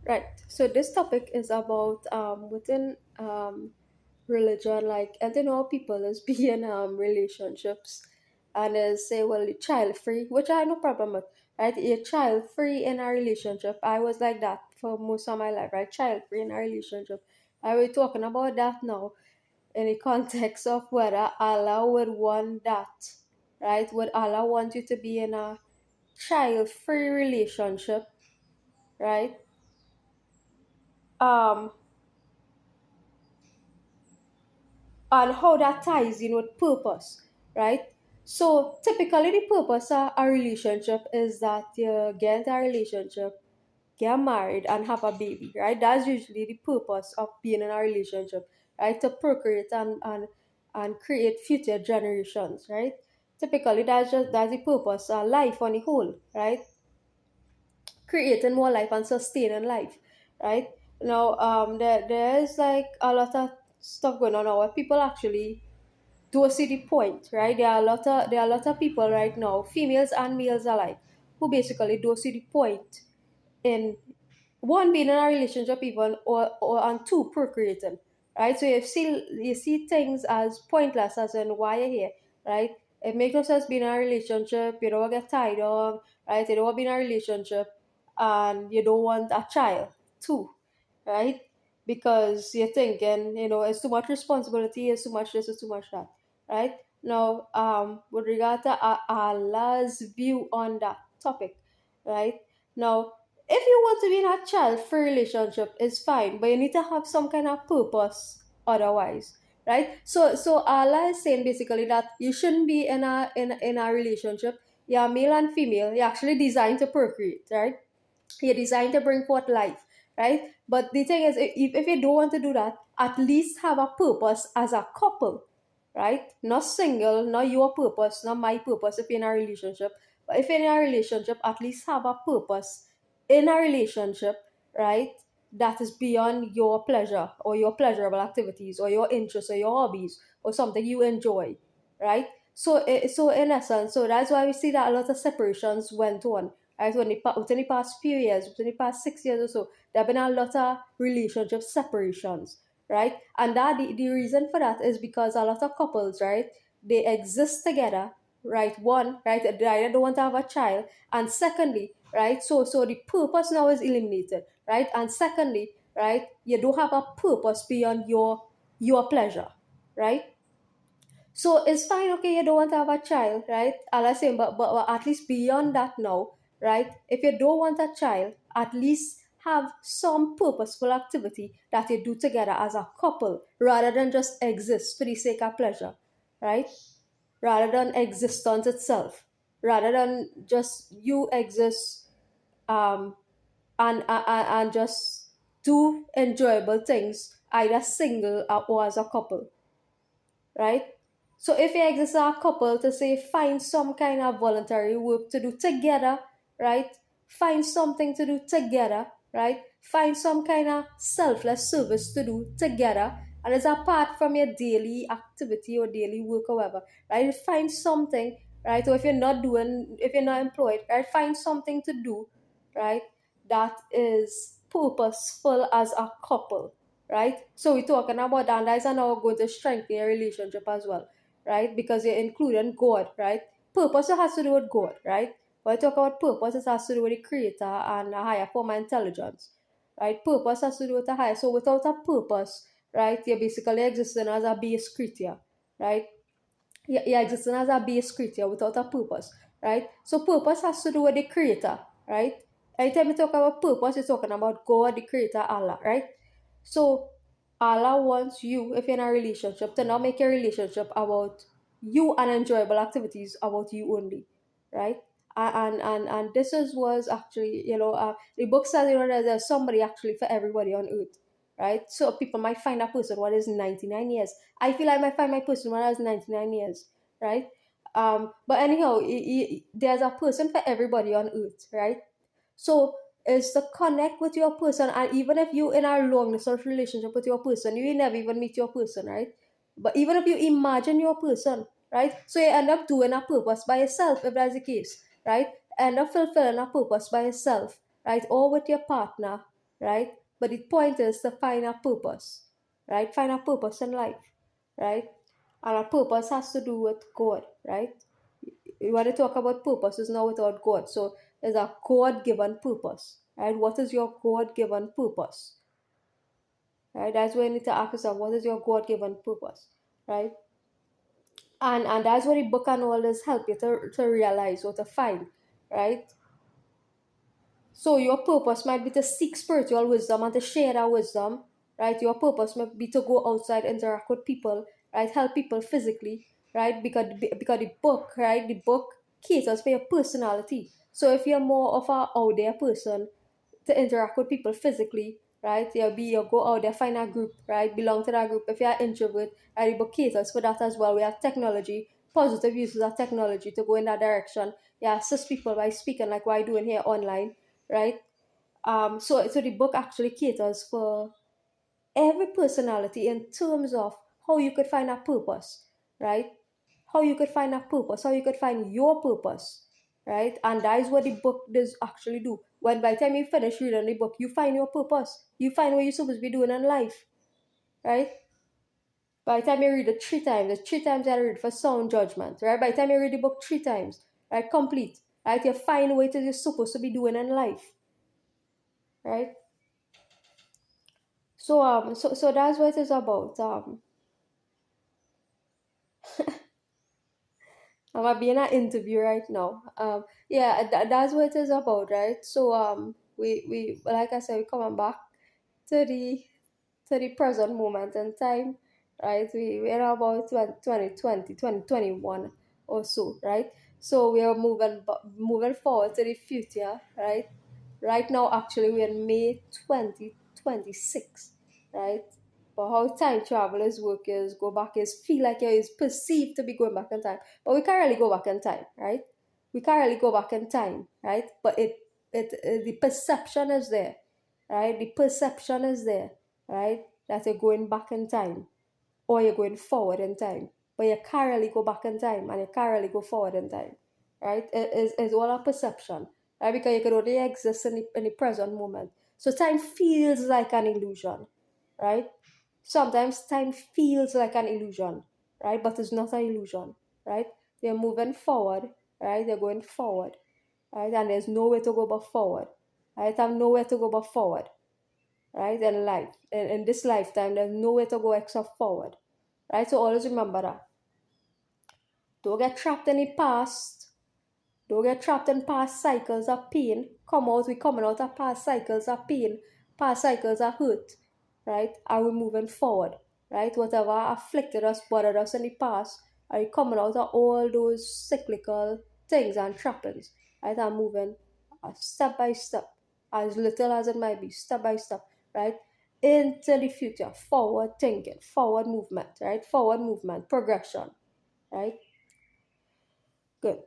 Right. So this topic is about within religion, like and then all people is being relationships and is say well child free, which I have no problem with. Right, you're child free in a relationship. I was like that for most of my life, right? Child free in a relationship. I we talking about that now in the context of whether Allah would want that, right? Would Allah want you to be in a child free relationship, right? Um, and how that ties in with purpose, right? So typically, the purpose of a relationship is that you get into a relationship, get married, and have a baby, right? That's usually the purpose of being in a relationship, right? To procreate and create future generations, right? Typically, that's the purpose of life on the whole, right? Creating more life and sustaining life, right? Now, there is like a lot of stuff going on now where people actually do see the point, right? There are a lot of people right now, females and males alike, who basically do see the point in one being in a relationship even or and two procreating, right? So you see things as pointless as in why you're here, right? It makes no sense being in a relationship, you don't want to get tied up, right? You don't want to be in a relationship and you don't want a child too, right? Because you're thinking, it's too much responsibility, it's too much this, it's too much that, right? Now, with regard to Allah's view on that topic, right? Now, if you want to be in a child-free relationship, it's fine, but you need to have some kind of purpose otherwise, right? So Allah is saying basically that you shouldn't be in a relationship. You're male and female. You're actually designed to procreate, right? You're designed to bring forth life, right? But the thing is, if you don't want to do that, at least have a purpose as a couple, right? Not single, not your purpose, not my purpose if you're in a relationship. But if you're in a relationship, at least have a purpose in a relationship, right? That is beyond your pleasure or your pleasurable activities or your interests or your hobbies or something you enjoy, right? So in essence, so that's why we see that a lot of separations went on, right? Within the past few years, within the past 6 years or so, there have been a lot of relationship separations, right? And that the reason for that is because a lot of couples, right, they exist together, right? One, right, they either don't want to have a child, and secondly, right, so the purpose now is eliminated, right? And secondly, right, you don't have a purpose beyond your pleasure, right? So it's fine, okay, you don't want to have a child, right? Allah saying, but at least beyond that now, right? If you don't want a child, at least have some purposeful activity that you do together as a couple rather than just exist for the sake of pleasure, right? Rather than existence itself, rather than just you exist um and just do enjoyable things either single or as a couple, right? So if you exist as a couple to say find some kind of voluntary work to do together, right? Find something to do together, right? Find some kind of selfless service to do together. And it's apart from your daily activity or daily work or whatever, right? Find something, right? Or if you're not employed, right? Find something to do, right? That is purposeful as a couple, right? So we're talking about that, and that's now going to strengthen your relationship as well, right? Because you're including God, right? Purpose has to do with God, right? When I talk about purpose, it has to do with the creator and a higher form of intelligence, right? Purpose has to do with the higher. So without a purpose, right, you're basically existing as a base creature, right? You're existing as a base creature without a purpose, right? So purpose has to do with the creator, right? Anytime you talk about purpose, you're talking about God, the creator, Allah, right? So Allah wants you, if you're in a relationship, to not make your relationship about you and enjoyable activities about you only, right? And this is was actually, the book says, that there's somebody actually for everybody on earth, right? So people might find a person what is 99 years. I feel I might find my person when I was 99 years, right? But anyhow, there's a person for everybody on earth, right? So is to connect with your person, and even if you in a long distance relationship with your person, you will never even meet your person, right? But even if you imagine your person, right? So you end up doing a purpose by yourself if that's the case, right? End up fulfilling a purpose by yourself, right? Or with your partner, right? But the point is to find a purpose, right? Find a purpose in life, right? And a purpose has to do with God, right? You want to talk about purpose is not without God. So there's a God given purpose, right? What is your God given purpose? Right? That's where you need to ask yourself, what is your God given purpose? Right? And that's what the book and all this help you to realize or to find, right? So your purpose might be to seek spiritual wisdom and to share that wisdom, right? Your purpose might be to go outside, interact with people, right? Help people physically, right? Because the book, right? The book caters for your personality. So if you're more of a out there person, to interact with people physically, right? You go out there, find a group, right? Belong to that group. If you're an introvert, right, the book caters for that as well. We have technology, positive uses of technology to go in that direction. Yeah, assist people by speaking like what I doing here online, right? So the book actually caters for every personality in terms of how you could find a purpose, right? How you could find a purpose, how you could find your purpose, right? And that is what the book does actually do. When by the time you finish reading the book, you find your purpose. You find what you're supposed to be doing in life, right? By the time you read it 3 times, the 3 times I read for sound judgment, right? By the time you read the book 3 times, right, complete, right, you find what you're supposed to be doing in life, right? So that's what it's about. I'm being an interview right now. Yeah, that's what it is about, right? So we like I said, we coming back to the present moment in time, right? We're about 2020, 2021 or so, right? So we are moving forward to the future, right? Right now, actually, we're in May 2026, right? But how time travelers work is go back is feel like it is perceived to be going back in time. But we can't really go back in time, right? We can't really go back in time, right? But the perception is there, right? The perception is there, right? That you're going back in time or you're going forward in time. But you can't really go back in time and you can't really go forward in time, right? It's all a perception, right? Because you can only exist in the present moment. So time feels like an illusion, right? Sometimes time feels like an illusion, right? But it's not an illusion, right? You're moving forward, right? You're going forward, right? And there's nowhere to go but forward, right? I have nowhere to go but forward, right? In life, in this lifetime, there's nowhere to go except forward, right? So always remember that. Don't get trapped in the past. Don't get trapped in past cycles of pain. We coming out of past cycles of pain, past cycles of hurt, right? Are we moving forward, right? Whatever afflicted us, bothered us in the past, are we coming out of all those cyclical things and trappings, right? I'm moving step by step, as little as it might be, step by step, right? Into the future, forward thinking, forward movement, right? Forward movement, progression, right? Good.